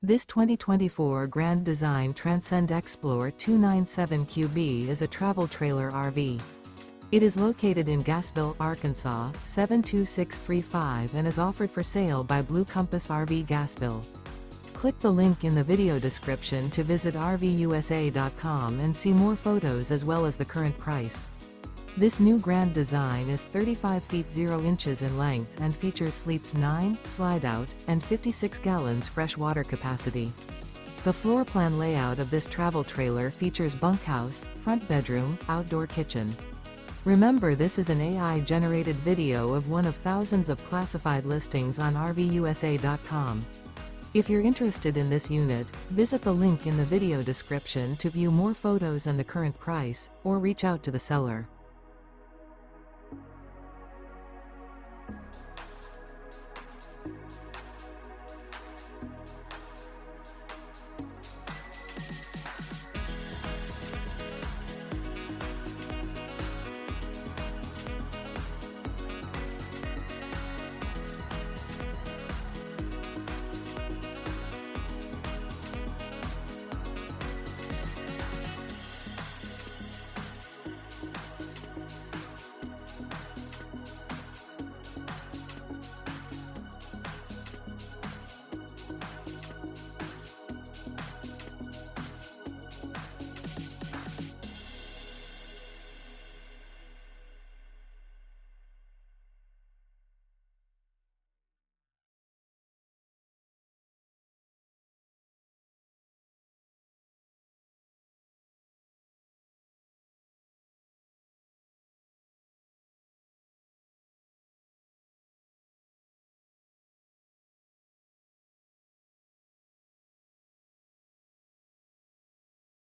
This 2024 Grand Design Transcend Xplor 297QB is a travel trailer RV. It is located in Gassville, Arkansas, 72635 and is offered for sale by Blue Compass RV Gassville. Click the link in the video description to visit RVUSA.com and see more photos as well as the current price. This new Grand Design is 35 feet 0 inches in length and features sleeps 9, Slideout, and 56 gallons fresh water capacity. The floor plan layout of this travel trailer features bunkhouse, front bedroom, outdoor kitchen. Remember, this is an AI-generated video of one of thousands of classified listings on RVUSA.com. If you're interested in this unit, visit the link in the video description to view more photos and the current price, or reach out to the seller.